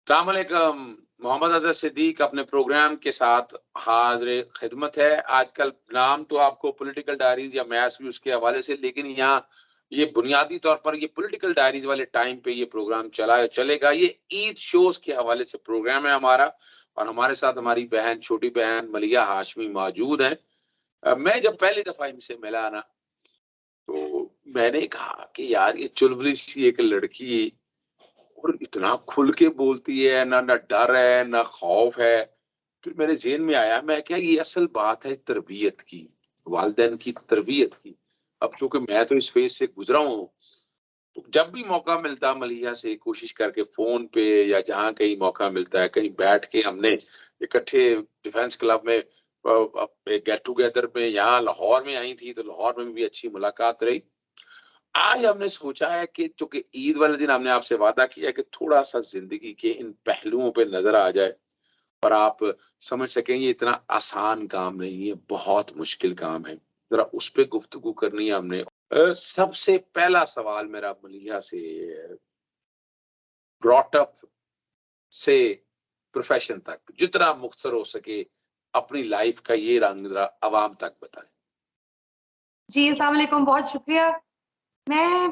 अस्सलाम वालेकुम। मोहम्मद अजहर सिद्दीक अपने प्रोग्राम के साथ हाजिर खिदमत है। आजकल नाम तो आपको पॉलिटिकल डायरीज या मैथ्स भी उसके हवाले से, लेकिन यहाँ ये बुनियादी तौर पर ये पॉलिटिकल डायरीज वाले टाइम पे ये प्रोग्राम चलेगा। ये ईद शोज के हवाले से प्रोग्राम है हमारा, और हमारे साथ हमारी बहन, छोटी बहन मलिया हाशमी मौजूद हैं। मैं जब पहली दफा इनसे मिला ना, तो मैंने कहा कि यार ये चुलबुली सी एक लड़की, और इतना खुल के बोलती है, ना ना डर है ना खौफ है। फिर मेरे ज़हन में आया, मैं क्या ये असल बात है तरबियत की, वालिदैन की तरबियत की। अब चूंकि मैं तो इस फेज से गुजरा हूँ, तो जब भी मौका मिलता मलिया से कोशिश करके फोन पे या जहाँ कहीं मौका मिलता है, कहीं बैठ के हमने इकट्ठे डिफेंस क्लब में गेट टुगेदर में, यहाँ लाहौर में आई थी तो लाहौर में भी अच्छी मुलाकात रही। आज हमने सोचा है कि चूंकि ईद वाले दिन हमने आपसे वादा किया कि थोड़ा सा जिंदगी के इन पहलुओं पे नजर आ जाए, और आप समझ सकेंगे इतना आसान काम नहीं है, बहुत मुश्किल काम है। जरा उस पे गुफ्तगू करनी है हमने। सबसे पहला सवाल मेरा मलिया से, ब्रॉट अप से प्रोफेशन तक जितना मुख्तर हो सके अपनी लाइफ का ये रंग जरा अवाम तक बताएं। जी अस्सलाम वालेकुम, बहुत शुक्रिया। मैं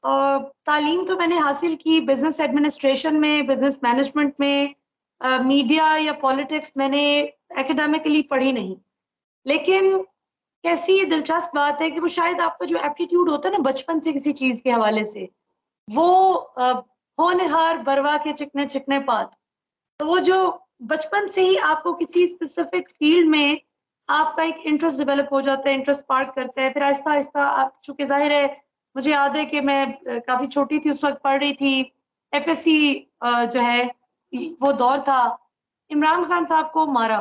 तालीम तो मैंने हासिल की बिजनेस एडमिनिस्ट्रेशन में, बिजनेस मैनेजमेंट में। मीडिया या पॉलिटिक्स मैंने एकेडमिकली पढ़ी नहीं, लेकिन कैसी दिलचस्प बात है कि वो शायद आपका जो एप्टीट्यूड होता है ना बचपन से किसी चीज के हवाले से, वो होनहार बरवा के चिकने चिकने पात, तो वो जो बचपन से ही आपको किसी स्पेसिफिक फील्ड में आपका एक इंटरेस्ट डेवलप हो जाता है, इंटरेस्ट स्पार्क करता है। फिर आहिस्ता आहिस्ता आप, चूंकि जाहिर है मुझे याद है कि मैं काफी छोटी थी उस वक्त, पढ़ रही थी एफएससी जो है वो दौर था, इमरान खान साहब को मारा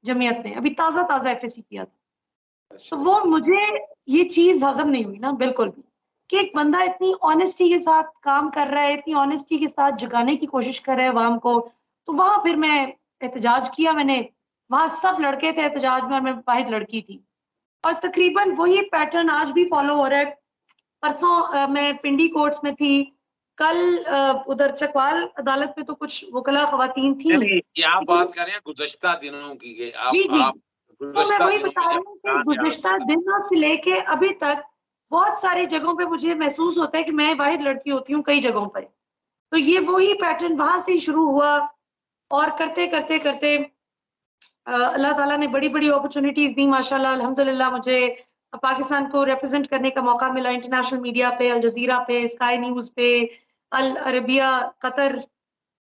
जमीयत ने, अभी ताज़ा ताज़ा एफएससी किया था। तो वो मुझे ये चीज हजम नहीं हुई ना बिल्कुल भी, कि एक बंदा इतनी ऑनेस्टी के साथ काम कर रहा है, इतनी ऑनेस्टी के साथ जगाने की कोशिश कर रहा है अवाम को। तो वहां फिर मैं एहतजाज किया मैंने, वहां सब लड़के थे एहतजाज में और मैं वाहिद लड़की थी, और तकरीबन वही पैटर्न आज भी फॉलो हो रहा है। परसों मैं पिंडी कोर्ट्स में थी, कल उधर चकवाल अदालत में तो कुछ वकला खवातीन थी। ये आप बात कर रहे हैं गुज़श्ता दिनों की, जी जी, आप तो मैं गुज़श्ता वही दिनों बता में रही जब हूँ कि गुज़श्ता इमरान दिनों से लेके अभी तक बहुत सारी जगहों पे मुझे महसूस होता है कि मैं वाहिद लड़की होती हूँ कई जगहों पे। तो ये वही पैटर्न वहां से ही शुरू हुआ, और करते करते करते अल्लाह ताला ने बड़ी बड़ी अपॉर्चुनिटीज दी माशाल्लाह, अल्हम्दुलिल्लाह। मुझे पाकिस्तान को रिप्रेजेंट करने का मौका मिला इंटरनेशनल मीडिया पे, अल जजीरा पे, स्काई न्यूज़ पे, अल अरबिया कतर,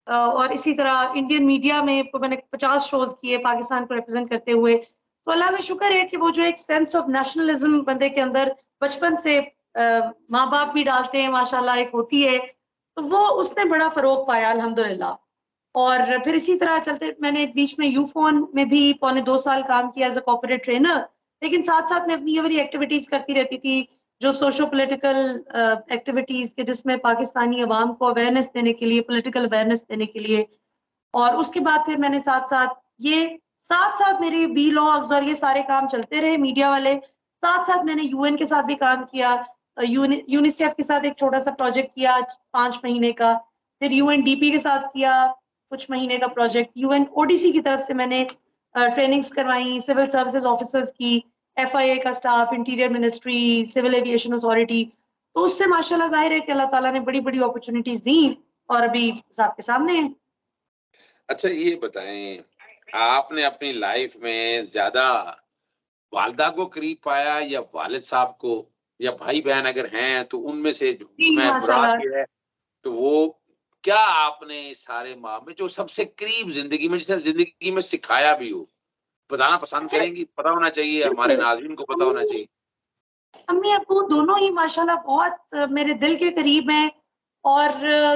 और इसी तरह इंडियन मीडिया में मैंने 50 शोज किए पाकिस्तान को रिप्रेजेंट करते हुए। तो अल्लाह का शुक्र है कि वो जो एक सेंस ऑफ नेशनलिज्म बंदे के अंदर बचपन से माँ बाप भी डालते हैं माशाल्लाह, एक होती है, तो वो उसने बड़ा फरोग पाया अल्हम्दुलिल्लाह। और फिर इसी तरह चलते मैंने बीच में यूफोन में भी पौने 2 साल काम किया एज अ कॉर्पोरेट ट्रेनर, लेकिन साथ साथ मैं अपनी ये वाली एक्टिविटीज करती रहती थी जो सोशो पॉलिटिकल एक्टिविटीज के, जिसमें पाकिस्तानी अवाम को अवेयरनेस देने के लिए, पॉलिटिकल अवेयरनेस देने के लिए। और उसके बाद फिर मैंने साथ साथ मेरे बी लॉग्स और ये सारे काम चलते रहे मीडिया वाले। साथ साथ मैंने यूएन के साथ भी काम किया, यूनिसेफ के साथ एक छोटा सा प्रोजेक्ट किया 5 महीने का, फिर यूएनडीपी के साथ किया कुछ महीने का प्रोजेक्ट, यूएन ओडीसी की तरफ से मैंने ट्रेनिंग्स करवाई सिविल सर्विसेज ऑफिसर्स की, एफआईए का staff, interior ministry, civil aviation authority. तो उससे माशाल्लाह जाहिर है कि अल्लाह ताला ने बड़ी बड़ी अपॉर्चुनिटीज दी, और अभी आपके सामने है। अच्छा ये बताएं, आपने अपनी लाइफ में ज्यादा वालदा को करीब पाया या वालिद साहब को, या भाई बहन अगर हैं तो उनमें से जी मैं मुराद माशाल्लाह। ये है, तो वो क्या आपने इस सारे माह में जो सबसे करीब जिंदगी में, जिसने जिंदगी में सिखाया भी हो, बताना पसंद अच्छा, करेंगी? पता होना चाहिए, हमारे बिल्कुल। नाज़रीन को पता होना चाहिए। अम्मी अब्बू दोनों ही माशाल्लाह बहुत मेरे दिल के करीब हैं, और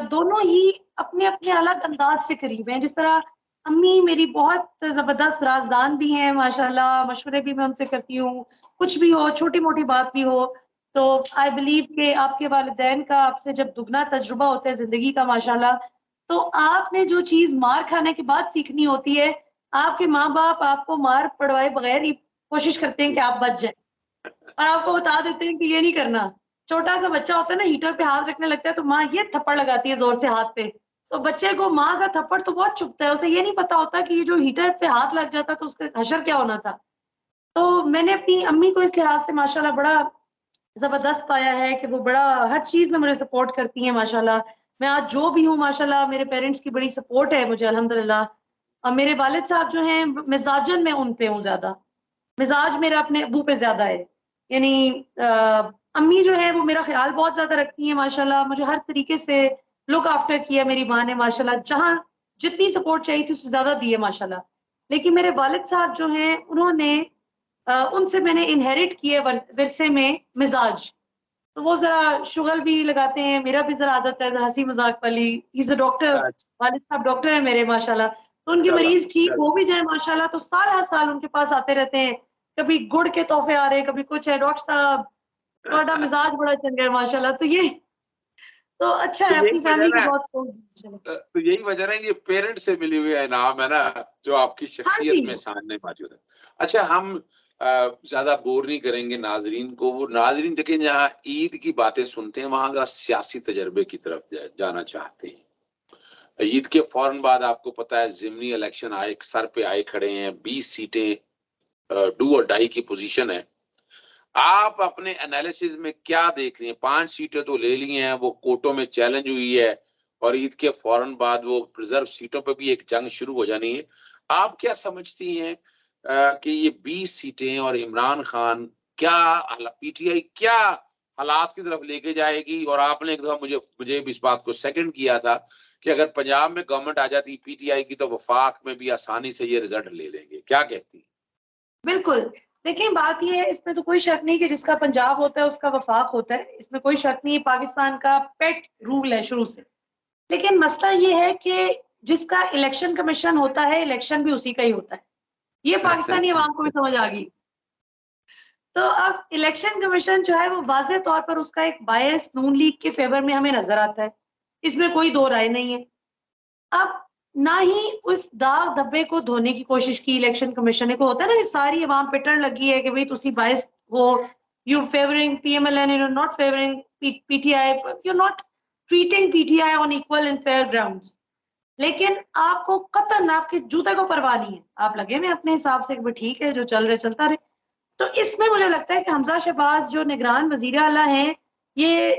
दोनों ही अपने अपने अलग अंदाज से करीब हैं। जिस तरह अम्मी मेरी बहुत जबरदस्त राजदान भी हैं माशाल्लाह, मशवरे भी मैं उनसे करती हूँ, कुछ भी हो, छोटी मोटी बात भी हो। तो आई बिलीव कि आपके वालिदैन का आपसे जब दुगना तजुर्बा होता है जिंदगी का माशाल्लाह, तो आपने जो चीज मार खाने के बाद सीखनी होती है, आपके माँ बाप आपको मार पड़वाए बगैर ही कोशिश करते हैं कि आप बच जाए, और आपको बता देते हैं कि ये नहीं करना। छोटा सा बच्चा होता है ना, हीटर पे हाथ रखने लगता है तो माँ ये थप्पड़ लगाती है जोर से हाथ पे, تو بچے کو ماں کا تھپڑ تو بہت چبھتا ہے, اسے یہ نہیں پتا ہوتا کہ یہ جو ہیٹر پہ ہاتھ لگ جاتا تو اس کا حشر کیا ہونا تھا. تو میں نے اپنی امی کو اس لحاظ سے ماشاءاللہ بڑا زبردست پایا ہے کہ وہ بڑا ہر چیز میں مجھے سپورٹ کرتی ہیں ماشاءاللہ. میں آج جو بھی ہوں ماشاءاللہ میرے پیرنٹس کی بڑی سپورٹ ہے مجھے الحمدللہ. اور میرے والد صاحب جو ہیں مزاجن میں ان پہ ہوں زیادہ, مزاج میرا اپنے ابو پہ زیادہ ہے. یعنی امی جو ہے وہ میرا خیال بہت زیادہ رکھتی ہیں ماشاءاللہ, مجھے ہر طریقے سے لک آفٹر کیا میری ماں نے ماشاءاللہ, جہاں جتنی سپورٹ چاہیے تھی اس سے زیادہ دی ہے ماشاءاللہ. لیکن میرے والد صاحب جو ہیں انہوں نے ان سے میں نے انہیرٹ کیے ورثے میں مزاج. تو وہ ذرا شغل بھی لگاتے ہیں, میرا بھی ذرا عادت ہے ہنسی مذاق والی. از اے ڈاکٹر, والد صاحب ڈاکٹر ہیں میرے ماشاءاللہ. تو ان کے مریض ٹھیک ہو بھی جائیں ماشاءاللہ تو سال ہر سال ان کے پاس آتے رہتے ہیں. کبھی گڑ کے تحفے آ رہے ہیں, کبھی کچھ ہے, ڈاکٹر صاحب تھوڑا مزاج بڑا چنگا ہے ماشاءاللہ. تو یہ تو اچھا ہے, اپنی فیملی کے بہت. تو یہی وجہ ہے یہ پیرنٹ سے ملی ہوئی انعام ہے نا جو آپ کی شخصیت میں سامنے موجود ہے. اچھا ہم زیادہ بور نہیں کریں گے ناظرین کو. وہ ناظرین دیکھیں جہاں عید کی باتیں سنتے ہیں وہاں کا سیاسی تجربے کی طرف جانا چاہتے ہیں. عید کے فوراً بعد آپ کو پتا ہے ضمنی الیکشن آئے سر پہ آئے کھڑے ہیں, 20 سیٹیں ڈو اور ڈائی کی پوزیشن ہے. آپ اپنے انالیسز میں کیا دیکھ رہی ہیں؟ 5 سیٹیں تو لے لی ہیں, وہ کوٹوں میں چیلنج ہوئی ہے اور عید کے فوراً بعد وہ ریزرو سیٹوں پہ بھی ایک جنگ شروع ہو جانی ہے. آپ کیا سمجھتی ہیں کہ یہ 20 سیٹیں اور عمران خان کیا پی ٹی آئی کیا حالات کی طرف لے کے جائے گی؟ اور آپ نے ایک دفعہ مجھے اس بات کو سیکنڈ کیا تھا کہ اگر پنجاب میں گورنمنٹ آ جاتی پی ٹی آئی کی تو وفاق میں بھی آسانی سے یہ رزلٹ لے لیں گے, کیا کہتی ہیں؟ بالکل, دیکھیں بات یہ ہے, اس میں تو کوئی شک نہیں کہ جس کا پنجاب ہوتا ہے اس کا وفاق ہوتا ہے, اس میں کوئی شک نہیں. پاکستان کا پیٹ رول ہے شروع سے. لیکن مسئلہ یہ ہے کہ جس کا الیکشن کمیشن ہوتا ہے الیکشن بھی اسی کا ہی ہوتا ہے. یہ پاکستانی عوام کو بھی سمجھ آ گئی. تو اب الیکشن کمیشن جو ہے وہ واضح طور پر اس کا ایک بائس نون لیگ کے فیور میں ہمیں نظر آتا ہے, اس میں کوئی دو رائے نہیں ہے. اب نہ ہی اس داغ دھبے کو دھونے کی کوشش کی الیکشن کمیشن کو. ہوتا ہے نا کہ ساری عوام پٹن لگی ہے کہ بھئی تسی بائس ہو, you favouring P M L N, you not favouring P T I, you not treating P T I on equal and fair grounds. لیکن آپ کو قطعاً آپ کے جوتے کو پرواہ نہیں ہے, آپ لگے ہوئے اپنے حساب سے کہ ٹھیک ہے جو چل رہے چلتا رہے. تو اس میں مجھے لگتا ہے کہ حمزہ شہباز جو نگران وزیر اعلیٰ ہیں یہ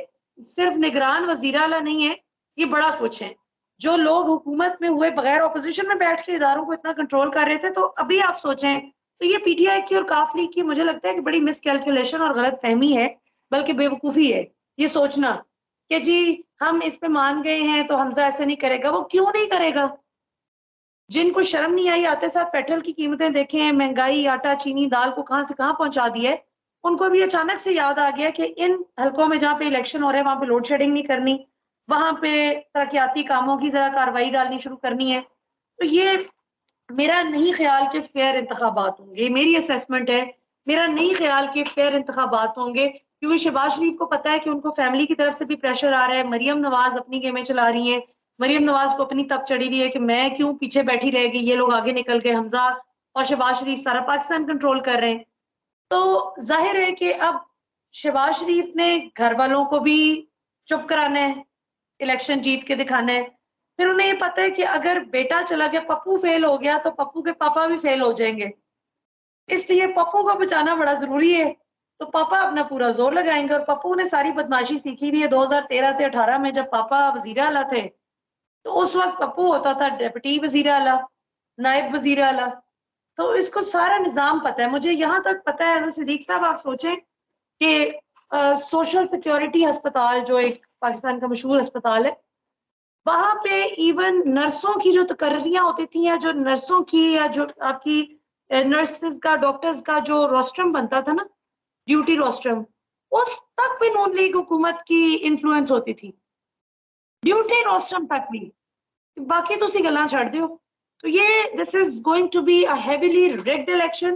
صرف نگران وزیر اعلیٰ نہیں ہے, یہ بڑا کچھ ہے. جو لوگ حکومت میں ہوئے بغیر اپوزیشن میں بیٹھ کے اداروں کو اتنا کنٹرول کر رہے تھے, تو ابھی آپ سوچیں تو یہ پی ٹی آئی کی اور کاف لیگ کی مجھے لگتا ہے کہ بڑی مس کیلکولیشن اور غلط فہمی ہے, بلکہ بے وقوفی ہے یہ سوچنا کہ جی ہم اس پہ مان گئے ہیں تو حمزہ ایسے نہیں کرے گا. وہ کیوں نہیں کرے گا؟ جن کو شرم نہیں آئی آتے ساتھ پیٹرول کی قیمتیں دیکھیں, مہنگائی, آٹا چینی دال کو کہاں سے کہاں پہنچا دی ہے, ان کو بھی اچانک سے یاد آ گیا کہ ان حلقوں میں جہاں پہ الیکشن ہو رہے ہیں وہاں پہ لوڈ شیڈنگ نہیں کرنی, وہاں پہ ترقیاتی کاموں کی ذرا کارروائی ڈالنی شروع کرنی ہے. تو یہ میرا نہیں خیال کہ فیئر انتخابات ہوں گے, میری اسیسمنٹ ہے, میرا نہیں خیال کہ فیئر انتخابات ہوں گے, کیونکہ شہباز شریف کو پتا ہے کہ ان کو فیملی کی طرف سے بھی پریشر آ رہا ہے. مریم نواز اپنی گیمیں چلا رہی ہیں, مریم نواز کو اپنی تب چڑھی ہوئی ہے کہ میں کیوں پیچھے بیٹھی رہے گی, یہ لوگ آگے نکل کے حمزہ اور شہباز شریف سارا پاکستان کنٹرول کر رہے ہیں. تو ظاہر ہے کہ اب شہباز شریف نے گھر والوں کو بھی چپ کرانا ہے, الیکشن جیت کے دکھانا ہے. پھر انہیں یہ پتا ہے کہ اگر بیٹا چلا گیا, پپو فیل ہو گیا, تو پپو کے پاپا بھی فیل ہو جائیں گے, اس لیے پپو کو بچانا بڑا ضروری ہے. تو پاپا اپنا پورا زور لگائیں گے, اور پپو نے ساری بدماشی سیکھی بھی ہے 2013 سے 18 میں جب پاپا وزیر اعلیٰ تھے, تو اس وقت پپو ہوتا تھا ڈپٹی وزیر اعلیٰ, نائب وزیر اعلیٰ. تو اس کو سارا نظام پتہ ہے. مجھے یہاں تک پتہ ہے صدیق صاحب, آپ سوچیں کہ سوشل سیکیورٹی ہسپتال جو ایک پاکستان کا مشہور ہسپتال ہے, وہاں پہ ایون نرسوں کی جو تقرریاں ہوتی تھیں, یا جو نرسوں کی یا جو آپ کی نرسز کا ڈاکٹرز کا جو روسٹرم بنتا تھا نا, ڈیوٹی روسٹرم, اس تک بھی نون لیگ حکومت کی انفلوئنس ہوتی تھی, ڈیوٹی روسٹرم تک بھی. باقی تو اسی گلاں چھڑ دیو. تو یہ this is going to be a heavily rigged election.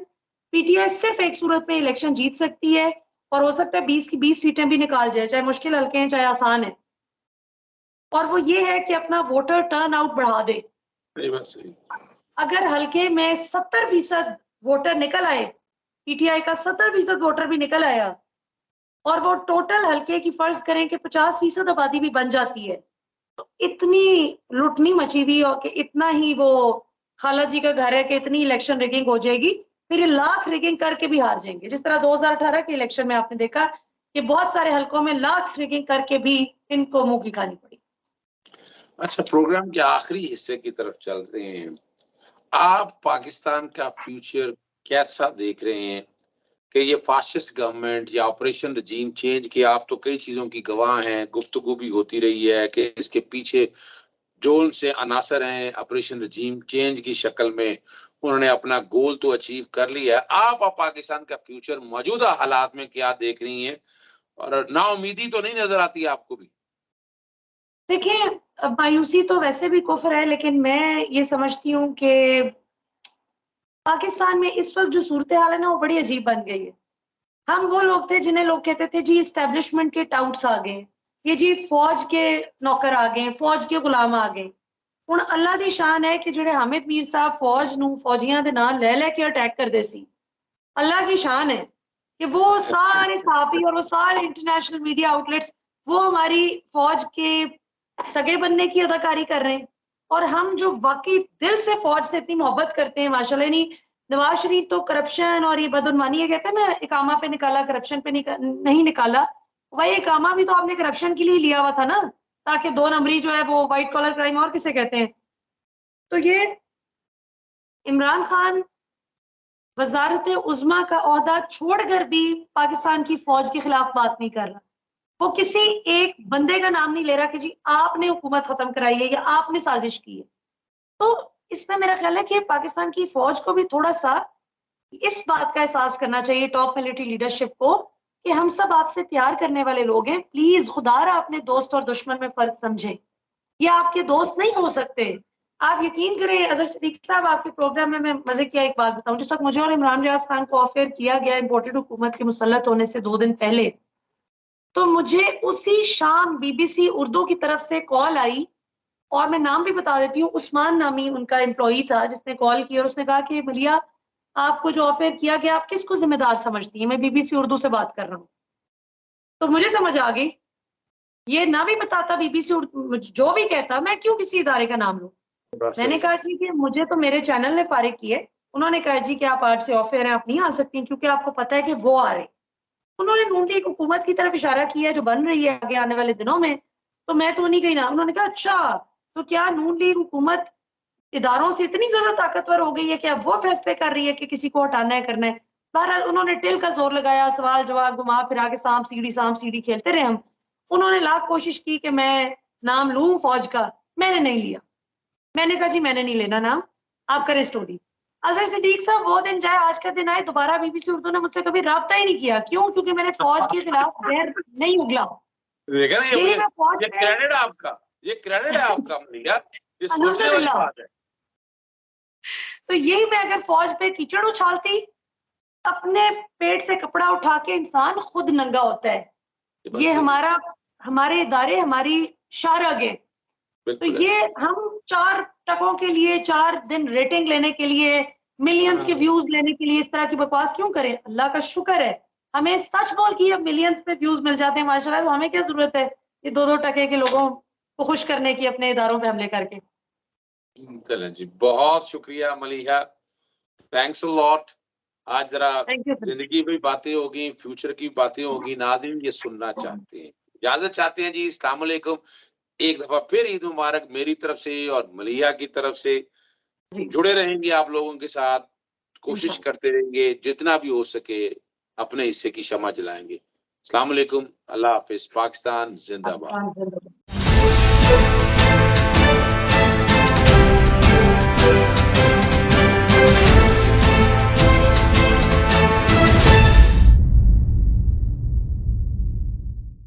P T I صرف ایک صورت میں الیکشن جیت سکتی ہے, اور ہو سکتا ہے 20 کی 20 سیٹیں بھی نکال جائے, چاہے مشکل حلقے ہیں چاہے آسان ہیں, اور وہ یہ ہے کہ اپنا ووٹر ٹرن آؤٹ بڑھا دے. اگر حلقے میں 70% ووٹر نکل آئے, پی ٹی آئی کا 70% ووٹر بھی نکل آیا, اور وہ ٹوٹل حلقے کی فرض کریں کہ 50% آبادی بھی بن جاتی ہے, इतनी लुटनी मची हुई और कि इतना ही वो खाला जी का घर है कि इतनी इलेक्शन रिगिंग हो जाएगी, फिर ये लाख रिगिंग करके भी हार जाएंगे। जिस तरह 2018 के इलेक्शन में आपने देखा कि बहुत सारे हलकों में लाख रिगिंग करके भी इनको मुंह की खानी पड़ी। अच्छा, प्रोग्राम के आखिरी हिस्से की तरफ चल रहे हैं। आप पाकिस्तान का फ्यूचर कैसा देख रहे हैं कि ये फासिस्ट गवर्नमेंट या ऑपरेशन रजीम चेंज की, आप तो कई चीजों की गवाह हैं, गुफ्तगू भी होती रही है कि इसके पीछे जो उनसे अनासर हैं ऑपरेशन रजीम चेंज की शक्ल में, उन्होंने अपना गोल तो अचीव कर लिया है। आप पाकिस्तान का फ्यूचर मौजूदा हालात में क्या देख रही हैं, और नाउमीदी तो नहीं नजर आती आपको भी? देखिए, मायूसी तो वैसे भी कुफ्र है, लेकिन मैं ये समझती हूँ कि पाकिस्तान में इस वक्त जो सूरत हाल है ना, वो बड़ी अजीब बन गई है। हम वो लोग थे जिन्हें लोग कहते थे जी इस्टेब्लिशमेंट के टाउट्स आ गए, ये जी फौज के नौकर आ गए, फौज के गुलाम आ गए। ਹੁਣ अल्लाह दी शान है कि ਜਿਹੜੇ हामिद मीर साहब फौज ਨੂੰ फौजियां ਦੇ ਨਾਲ ਲੈ के अटैक करते सी। अल्लाह की शान है कि वो सारे सहाफी और वो सारे इंटरनेशनल मीडिया आउटलेट्स वो हमारी फौज के सगे बनने की अदाकारी कर रहे हैं। और हम जो वाकई दिल से फौज से इतनी मोहब्बत करते हैं माशाल्लाह, नहीं नवाज शरीफ तो करप्शन और ये बदउनवानी, ये कहते हैं ना इकामा पे निकाला करप्शन पे नहीं निकाला। भाई इकामा भी तो आपने करप्शन के लिए लिया हुआ था ना, ताकि 2 नंबरी जो है वो व्हाइट कॉलर क्राइम और किसे कहते हैं। तो ये इमरान खान वजारत उज़्मा का ओहदा छोड़कर भी पाकिस्तान की फौज के खिलाफ बात नहीं कर रहा। वो किसी एक बंदे का नाम नहीं ले रहा कि जी आपने हुकूमत खत्म कराई है या आपने साजिश की है। तो इसमें मेरा ख्याल है कि पाकिस्तान की फौज को भी थोड़ा सा इस बात का एहसास करना चाहिए, टॉप मिलिट्री लीडरशिप को, कि हम सब आपसे प्यार करने वाले लोग हैं। प्लीज खुदारा अपने दोस्त और दुश्मन में फर्क समझें। ये आपके दोस्त नहीं हो सकते। आप यकीन करें अजहर सिद्दीकी साहब, आपके प्रोग्राम में मैं मजे की एक बात बताऊं, जिस वक्त मुझे और इमरान रियाज खान को ऑफर किया गया इम्पोर्टेड हुकूमत के मुसल्लत होने से 2 दिन पहले, तो मुझे उसी शाम बीबीसी उर्दू की तरफ से कॉल आई, और मैं नाम भी बता देती हूँ, उस्मान नामी उनका एम्प्लॉई था जिसने कॉल की, और उसने कहा कि मलिया आपको जो ऑफर किया गया आप किसको जिम्मेदार समझती हैं, मैं बीबीसी उर्दू से बात कर रहा हूँ। तो मुझे समझ आ गई, ये ना भी बताता बीबीसी उर्दू जो भी कहता, मैं क्यों किसी इदारे का नाम लूं। मैंने कहा जी कि मुझे तो मेरे चैनल ने फारिग किए। उन्होंने कहा जी कि आप 8 से ऑफर हैं, आप नहीं आ सकती क्योंकि आपको पता है कि वो आ रहे। उन्होंने नून लीग हुकूमत की तरफ इशारा किया जो बन रही है आगे आने वाले दिनों में। तो मैं तो नहीं गई ना। उन्होंने कहा अच्छा, तो क्या नून लीग हुकूमत इदारों से इतनी ज्यादा ताकतवर हो गई है कि अब वो फैसले कर रही है कि किसी को हटाना है, करना है। बहरहाल उन्होंने टिल का जोर लगाया, सवाल जवाब घुमा फिरा के सांप सीढ़ी खेलते रहे हम। उन्होंने लाख कोशिश की कि मैं नाम लूं फौज का, मैंने नहीं लिया। मैंने कहा जी मैंने नहीं लेना नाम, आप करें स्टोरी। अजहर सिद्दीकी साहब वो दिन जाए आज का दिन आए, दोबारा बीबीसी उर्दू ने मुझसे कभी राब्ता ही नहीं किया। क्यों? क्योंकि मैंने फौज के खिलाफ जहर नहीं उगला। देखा ना, यही मैं फौज ये क्रेडिट है आपका, ये क्रेडिट है आपका मलिया, ये सोचने वाली बात है। तो यही मैं अगर फौज पे कीचड़ उछालती, अपने पेट से कपड़ा उठा के इंसान खुद नंगा होता है। ये हमारे इदारे हमारी शारग है। तो ये हम 4 टकों के लिए 4 दिन रेटिंग लेने के लिए, मिलियंस के व्यूज लेने के लिए इस तरह की बकवास क्यों करें? अल्लाह का शुक्र है हमें सच बोल के अब मिलियंस पे व्यूज मिल जाते हैं माशाल्लाह। तो हमें क्या जरूरत है ये 2-2 टके के लोगों को खुश करने की अपने इदारों पे हमले करके। चलें जी, बहुत शुक्रिया मलिहा, थैंक्स अ लॉट। आज जरा जिंदगी में बातें होगी, फ्यूचर की बातें होगी, नाज़रीन ये सुनना चाहते हैं, इजाजत चाहते हैं जी। अस्सलाम वालेकुम, एक दफा फिर ईद मुबारक मेरी तरफ से और मलिहा की तरफ से। जुड़े रहेंगे आप लोगों के साथ, कोशिश करते रहेंगे जितना भी हो सके अपने हिस्से की शमा जलाएंगे। अस्सलाम वालेकुम, अल्लाह हाफिज, पाकिस्तान जिंदाबाद।